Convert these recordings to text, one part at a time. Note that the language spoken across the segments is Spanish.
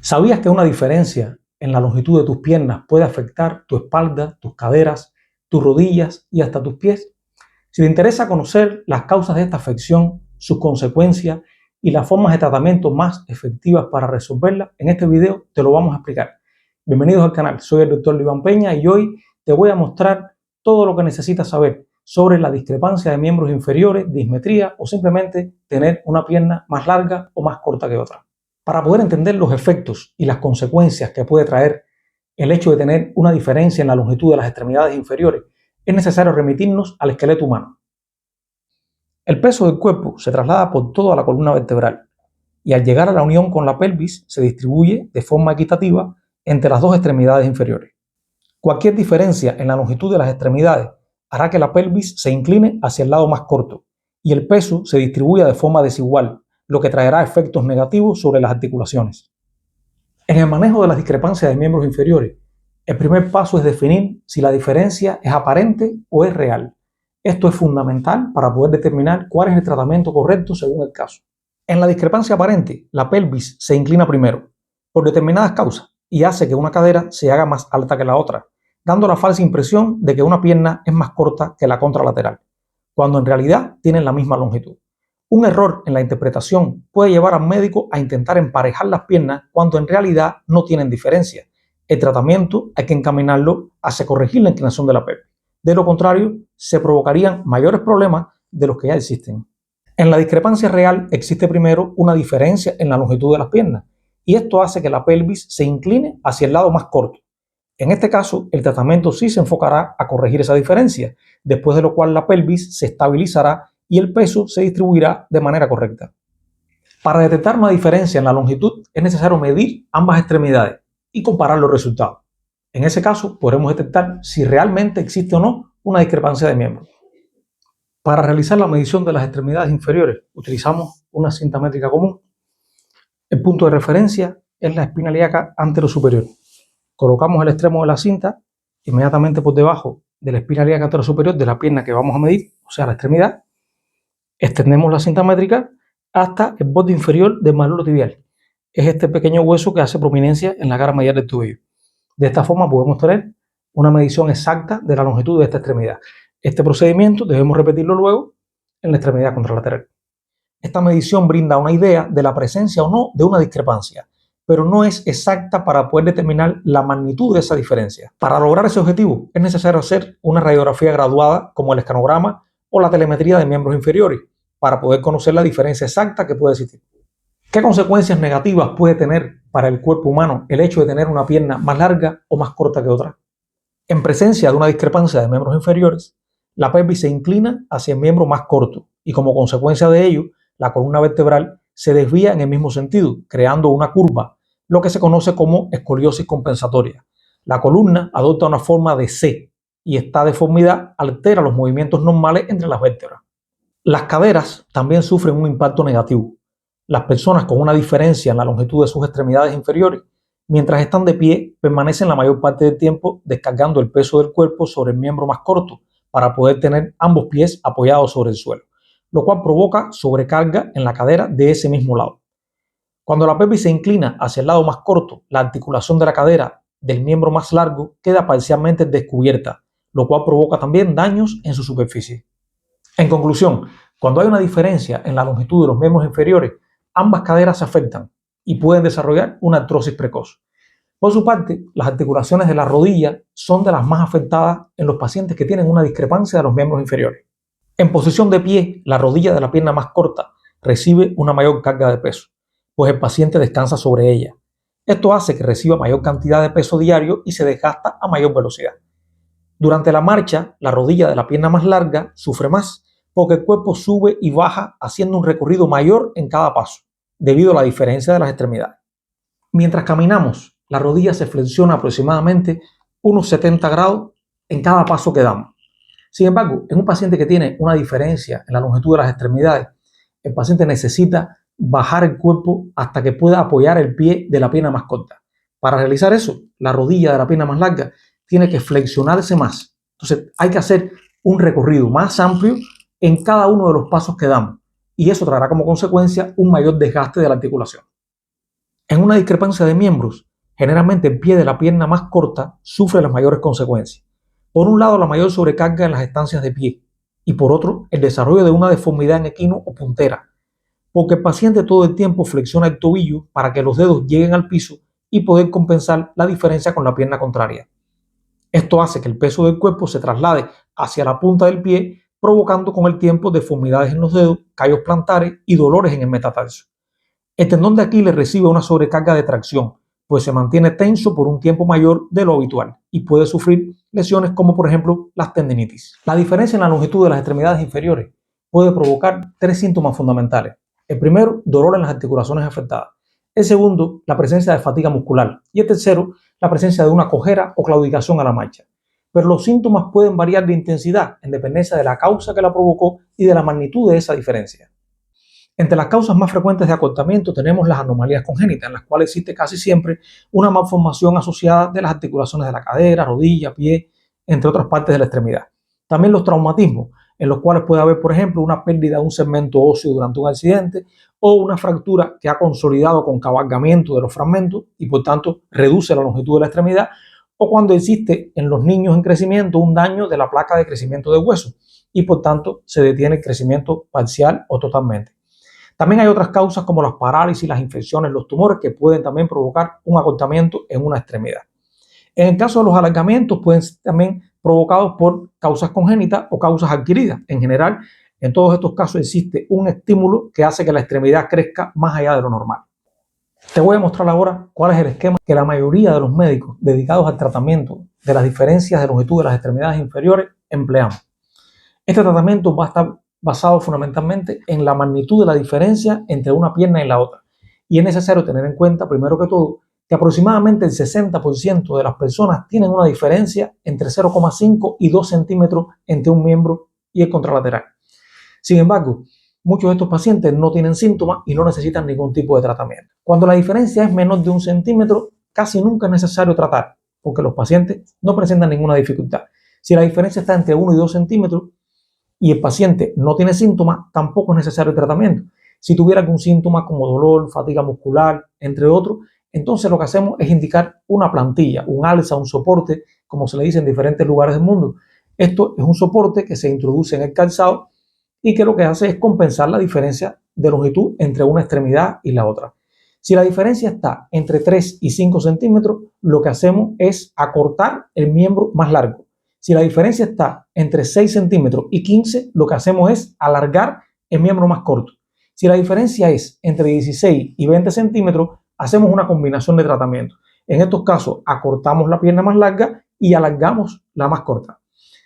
¿Sabías que una diferencia en la longitud de tus piernas puede afectar tu espalda, tus caderas, tus rodillas y hasta tus pies? Si te interesa conocer las causas de esta afección, sus consecuencias y las formas de tratamiento más efectivas para resolverla, en este video te lo vamos a explicar. Bienvenidos al canal, soy el Dr. Iván Peña y hoy te voy a mostrar todo lo que necesitas saber sobre la discrepancia de miembros inferiores, dismetría o simplemente tener una pierna más larga o más corta que otra. Para poder entender los efectos y las consecuencias que puede traer el hecho de tener una diferencia en la longitud de las extremidades inferiores, es necesario remitirnos al esqueleto humano. El peso del cuerpo se traslada por toda la columna vertebral y al llegar a la unión con la pelvis se distribuye de forma equitativa entre las dos extremidades inferiores. Cualquier diferencia en la longitud de las extremidades hará que la pelvis se incline hacia el lado más corto y el peso se distribuya de forma desigual, lo que traerá efectos negativos sobre las articulaciones. En el manejo de las discrepancias de miembros inferiores, el primer paso es definir si la diferencia es aparente o es real. Esto es fundamental para poder determinar cuál es el tratamiento correcto según el caso. En la discrepancia aparente, la pelvis se inclina primero, por determinadas causas, y hace que una cadera se haga más alta que la otra, dando la falsa impresión de que una pierna es más corta que la contralateral, cuando en realidad tienen la misma longitud. Un error en la interpretación puede llevar al médico a intentar emparejar las piernas cuando en realidad no tienen diferencia. El tratamiento hay que encaminarlo hacia corregir la inclinación de la pelvis. De lo contrario, se provocarían mayores problemas de los que ya existen. En la discrepancia real existe primero una diferencia en la longitud de las piernas y esto hace que la pelvis se incline hacia el lado más corto. En este caso, el tratamiento sí se enfocará a corregir esa diferencia, después de lo cual la pelvis se estabilizará y el peso se distribuirá de manera correcta. Para detectar una diferencia en la longitud es necesario medir ambas extremidades y comparar los resultados. En ese caso podremos detectar si realmente existe o no una discrepancia de miembros. Para realizar la medición de las extremidades inferiores utilizamos una cinta métrica común. El punto de referencia es la espina ilíaca anterosuperior. Colocamos el extremo de la cinta inmediatamente por debajo de la espina ilíaca anterosuperior de la pierna que vamos a medir, o sea la extremidad. Extendemos la cinta métrica hasta el borde inferior del maluro tibial. Es este pequeño hueso que hace prominencia en la cara medial del tobillo. De esta forma podemos tener una medición exacta de la longitud de esta extremidad. Este procedimiento debemos repetirlo luego en la extremidad contralateral. Esta medición brinda una idea de la presencia o no de una discrepancia, pero no es exacta para poder determinar la magnitud de esa diferencia. Para lograr ese objetivo es necesario hacer una radiografía graduada como el escanograma o la telemetría de miembros inferiores para poder conocer la diferencia exacta que puede existir. ¿Qué consecuencias negativas puede tener para el cuerpo humano el hecho de tener una pierna más larga o más corta que otra? En presencia de una discrepancia de miembros inferiores, la pelvis se inclina hacia el miembro más corto y como consecuencia de ello, la columna vertebral se desvía en el mismo sentido, creando una curva, lo que se conoce como escoliosis compensatoria. La columna adopta una forma de C y esta deformidad altera los movimientos normales entre las vértebras. Las caderas también sufren un impacto negativo. Las personas con una diferencia en la longitud de sus extremidades inferiores, mientras están de pie, permanecen la mayor parte del tiempo descargando el peso del cuerpo sobre el miembro más corto para poder tener ambos pies apoyados sobre el suelo, lo cual provoca sobrecarga en la cadera de ese mismo lado. Cuando la pelvis se inclina hacia el lado más corto, la articulación de la cadera del miembro más largo queda parcialmente descubierta, lo cual provoca también daños en su superficie. En conclusión, cuando hay una diferencia en la longitud de los miembros inferiores, ambas caderas se afectan y pueden desarrollar una artrosis precoz. Por su parte, las articulaciones de la rodilla son de las más afectadas en los pacientes que tienen una discrepancia de los miembros inferiores. En posición de pie, la rodilla de la pierna más corta recibe una mayor carga de peso, pues el paciente descansa sobre ella. Esto hace que reciba mayor cantidad de peso diario y se desgasta a mayor velocidad. Durante la marcha, la rodilla de la pierna más larga sufre más, porque el cuerpo sube y baja haciendo un recorrido mayor en cada paso, debido a la diferencia de las extremidades. Mientras caminamos, la rodilla se flexiona aproximadamente unos 70 grados en cada paso que damos. Sin embargo, en un paciente que tiene una diferencia en la longitud de las extremidades, el paciente necesita bajar el cuerpo hasta que pueda apoyar el pie de la pierna más corta. Para realizar eso, la rodilla de la pierna más larga tiene que flexionarse más. Entonces hay que hacer un recorrido más amplio en cada uno de los pasos que damos y eso traerá como consecuencia un mayor desgaste de la articulación. En una discrepancia de miembros, generalmente el pie de la pierna más corta sufre las mayores consecuencias. Por un lado, la mayor sobrecarga en las estancias de pie y por otro, el desarrollo de una deformidad en equino o puntera, porque el paciente todo el tiempo flexiona el tobillo para que los dedos lleguen al piso y poder compensar la diferencia con la pierna contraria. Esto hace que el peso del cuerpo se traslade hacia la punta del pie, provocando con el tiempo deformidades en los dedos, callos plantares y dolores en el metatarso. El tendón de Aquiles recibe una sobrecarga de tracción, pues se mantiene tenso por un tiempo mayor de lo habitual y puede sufrir lesiones como por ejemplo las tendinitis. La diferencia en la longitud de las extremidades inferiores puede provocar tres síntomas fundamentales. El primero, dolor en las articulaciones afectadas. El segundo, la presencia de fatiga muscular. Y el tercero, la presencia de una cojera o claudicación a la marcha. Pero los síntomas pueden variar de intensidad en dependencia de la causa que la provocó y de la magnitud de esa diferencia. Entre las causas más frecuentes de acortamiento tenemos las anomalías congénitas, en las cuales existe casi siempre una malformación asociada de las articulaciones de la cadera, rodilla, pie, entre otras partes de la extremidad. También los traumatismos, en los cuales puede haber, por ejemplo, una pérdida de un segmento óseo durante un accidente o una fractura que ha consolidado con cabalgamiento de los fragmentos y por tanto reduce la longitud de la extremidad, o cuando existe en los niños en crecimiento un daño de la placa de crecimiento de hueso y por tanto se detiene el crecimiento parcial o totalmente. También hay otras causas como las parálisis, las infecciones, los tumores que pueden también provocar un acortamiento en una extremidad. En el caso de los alargamientos pueden ser también provocados por causas congénitas o causas adquiridas. En general, en todos estos casos existe un estímulo que hace que la extremidad crezca más allá de lo normal. Te voy a mostrar ahora cuál es el esquema que la mayoría de los médicos dedicados al tratamiento de las diferencias de longitud de las extremidades inferiores empleamos. Este tratamiento va a estar basado fundamentalmente en la magnitud de la diferencia entre una pierna y la otra. Y es necesario tener en cuenta, primero que todo, que aproximadamente el 60% de las personas tienen una diferencia entre 0,5 y 2 centímetros entre un miembro y el contralateral. Sin embargo, muchos de estos pacientes no tienen síntomas y no necesitan ningún tipo de tratamiento. Cuando la diferencia es menor de 1 centímetro, casi nunca es necesario tratar, porque los pacientes no presentan ninguna dificultad. Si la diferencia está entre 1 y 2 centímetros, y el paciente no tiene síntomas, tampoco es necesario el tratamiento. Si tuviera algún síntoma como dolor, fatiga muscular, entre otros, entonces lo que hacemos es indicar una plantilla, un alza, un soporte, como se le dice en diferentes lugares del mundo. Esto es un soporte que se introduce en el calzado y que lo que hace es compensar la diferencia de longitud entre una extremidad y la otra. Si la diferencia está entre 3 y 5 centímetros, lo que hacemos es acortar el miembro más largo. Si la diferencia está entre 6 centímetros y 15, lo que hacemos es alargar el miembro más corto. Si la diferencia es entre 16 y 20 centímetros, hacemos una combinación de tratamientos. En estos casos, acortamos la pierna más larga y alargamos la más corta.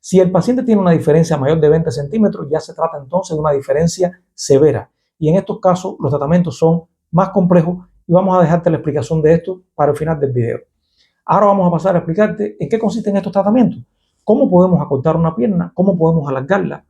Si el paciente tiene una diferencia mayor de 20 centímetros, ya se trata entonces de una diferencia severa. Y en estos casos, los tratamientos son más complejos y vamos a dejarte la explicación de esto para el final del video. Ahora vamos a pasar a explicarte en qué consisten estos tratamientos. ¿Cómo podemos acortar una pierna? ¿Cómo podemos alargarla?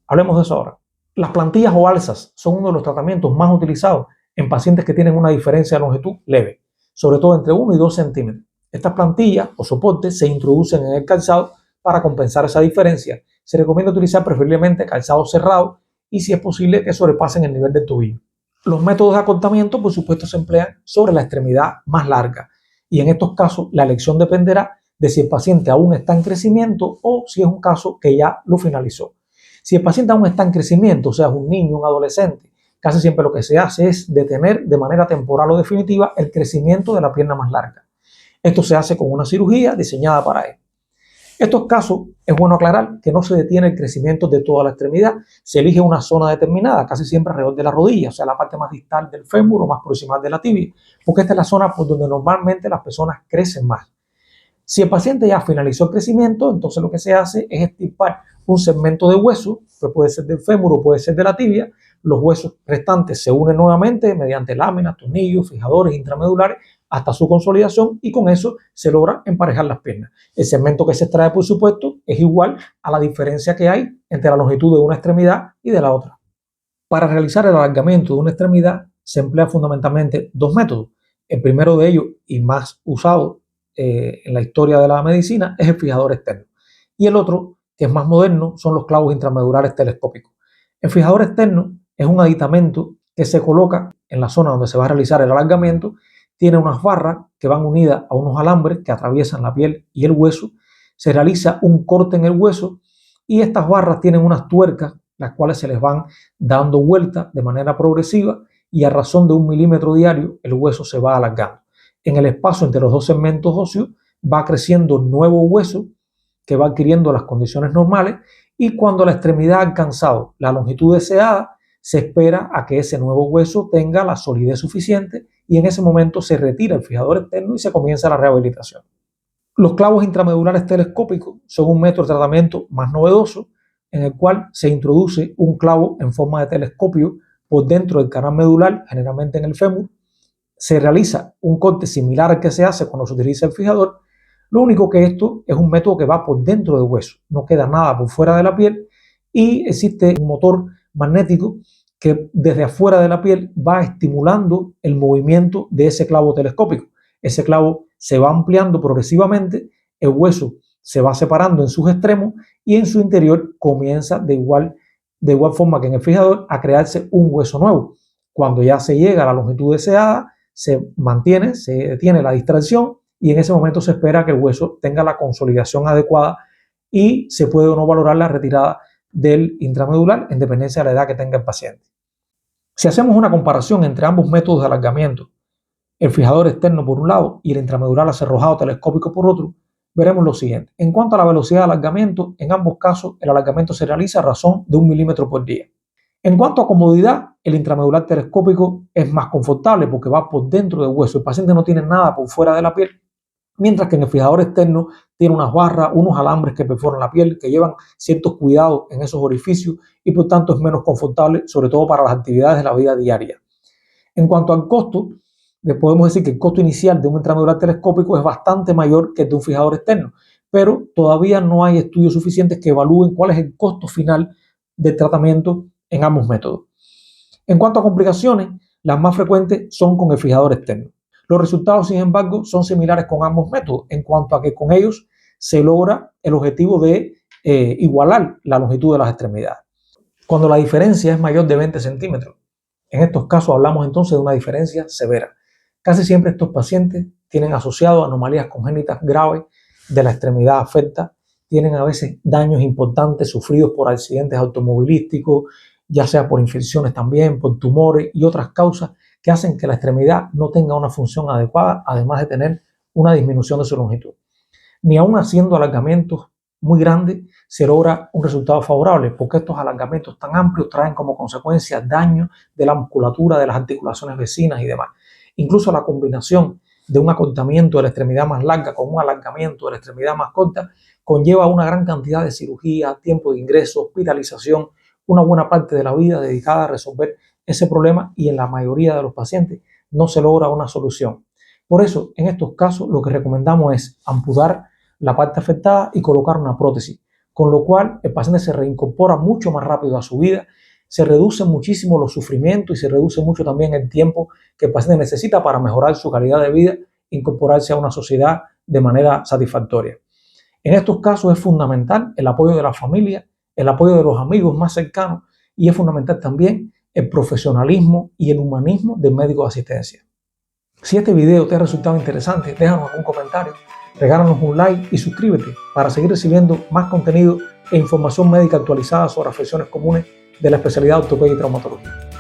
Hablemos de eso ahora. Las plantillas o alzas son uno de los tratamientos más utilizados en pacientes que tienen una diferencia de longitud leve, sobre todo entre 1 y 2 centímetros. Estas plantillas o soportes se introducen en el calzado para compensar esa diferencia. Se recomienda utilizar preferiblemente calzado cerrado y si es posible que sobrepasen el nivel del tobillo. Los métodos de acortamiento, por supuesto, se emplean sobre la extremidad más larga y en estos casos la elección dependerá de si el paciente aún está en crecimiento o si es un caso que ya lo finalizó. Si el paciente aún está en crecimiento, o sea, es un niño, un adolescente, casi siempre lo que se hace es detener de manera temporal o definitiva el crecimiento de la pierna más larga. Esto se hace con una cirugía diseñada para él. En estos casos es bueno aclarar que no se detiene el crecimiento de toda la extremidad, se elige una zona determinada, casi siempre alrededor de la rodilla, o sea, la parte más distal del fémur o más proximal de la tibia, porque esta es la zona por donde normalmente las personas crecen más. Si el paciente ya finalizó el crecimiento, entonces lo que se hace es extirpar un segmento de hueso, que puede ser del fémur o puede ser de la tibia. Los huesos restantes se unen nuevamente mediante láminas, tornillos, fijadores intramedulares hasta su consolidación y con eso se logra emparejar las piernas. El segmento que se extrae, por supuesto, es igual a la diferencia que hay entre la longitud de una extremidad y de la otra. Para realizar el alargamiento de una extremidad se emplea fundamentalmente dos métodos. El primero de ellos y más usado en la historia de la medicina es el fijador externo. Y el otro, que es más moderno, son los clavos intramedulares telescópicos. El fijador externo es un aditamento que se coloca en la zona donde se va a realizar el alargamiento, tiene unas barras que van unidas a unos alambres que atraviesan la piel y el hueso. Se realiza un corte en el hueso y estas barras tienen unas tuercas, las cuales se les van dando vueltas de manera progresiva y a razón de 1 milímetro diario el hueso se va alargando. En el espacio entre los dos segmentos óseos va creciendo nuevo hueso que va adquiriendo las condiciones normales y cuando la extremidad ha alcanzado la longitud deseada, se espera a que ese nuevo hueso tenga la solidez suficiente y en ese momento se retira el fijador externo y se comienza la rehabilitación. Los clavos intramedulares telescópicos son un método de tratamiento más novedoso en el cual se introduce un clavo en forma de telescopio por dentro del canal medular, generalmente en el fémur. Se realiza un corte similar al que se hace cuando se utiliza el fijador. Lo único que esto es un método que va por dentro del hueso, no queda nada por fuera de la piel y existe un motor magnético que desde afuera de la piel va estimulando el movimiento de ese clavo telescópico. Ese clavo se va ampliando progresivamente, el hueso se va separando en sus extremos y en su interior comienza de igual forma que en el fijador a crearse un hueso nuevo. Cuando ya se llega a la longitud deseada, se detiene la distracción y en ese momento se espera que el hueso tenga la consolidación adecuada y se puede o no valorar la retirada del intramedular en dependencia de la edad que tenga el paciente. Si hacemos una comparación entre ambos métodos de alargamiento, el fijador externo por un lado y el intramedular acerrojado telescópico por otro, veremos lo siguiente. En cuanto a la velocidad de alargamiento, en ambos casos el alargamiento se realiza a razón de 1 milímetro por día. En cuanto a comodidad, el intramedular telescópico es más confortable porque va por dentro del hueso. El paciente no tiene nada por fuera de la piel, mientras que en el fijador externo tiene unas barras, unos alambres que perforan la piel, que llevan ciertos cuidados en esos orificios y por tanto es menos confortable, sobre todo para las actividades de la vida diaria. En cuanto al costo, podemos decir que el costo inicial de un intramedular telescópico es bastante mayor que el de un fijador externo, pero todavía no hay estudios suficientes que evalúen cuál es el costo final del tratamiento en ambos métodos. En cuanto a complicaciones, las más frecuentes son con el fijador externo. Los resultados, sin embargo, son similares con ambos métodos, en cuanto a que con ellos se logra el objetivo de igualar la longitud de las extremidades. Cuando la diferencia es mayor de 20 centímetros, en estos casos hablamos entonces de una diferencia severa. Casi siempre estos pacientes tienen asociado anomalías congénitas graves de la extremidad afecta, tienen a veces daños importantes sufridos por accidentes automovilísticos, ya sea por infecciones también, por tumores y otras causas que hacen que la extremidad no tenga una función adecuada, además de tener una disminución de su longitud. Ni aún haciendo alargamientos muy grandes se logra un resultado favorable, porque estos alargamientos tan amplios traen como consecuencia daño de la musculatura, de las articulaciones vecinas y demás. Incluso la combinación de un acortamiento de la extremidad más larga con un alargamiento de la extremidad más corta conlleva una gran cantidad de cirugía, tiempo de ingreso, hospitalización, una buena parte de la vida dedicada a resolver ese problema y en la mayoría de los pacientes no se logra una solución. Por eso, en estos casos, lo que recomendamos es amputar la parte afectada y colocar una prótesis, con lo cual el paciente se reincorpora mucho más rápido a su vida, se reducen muchísimo los sufrimientos y se reduce mucho también el tiempo que el paciente necesita para mejorar su calidad de vida e incorporarse a una sociedad de manera satisfactoria. En estos casos es fundamental el apoyo de la familia, el apoyo de los amigos más cercanos y es fundamental también el profesionalismo y el humanismo del médico de asistencia. Si este video te ha resultado interesante, déjanos un comentario, regálanos un like y suscríbete para seguir recibiendo más contenido e información médica actualizada sobre afecciones comunes de la especialidad de ortopedia y traumatología.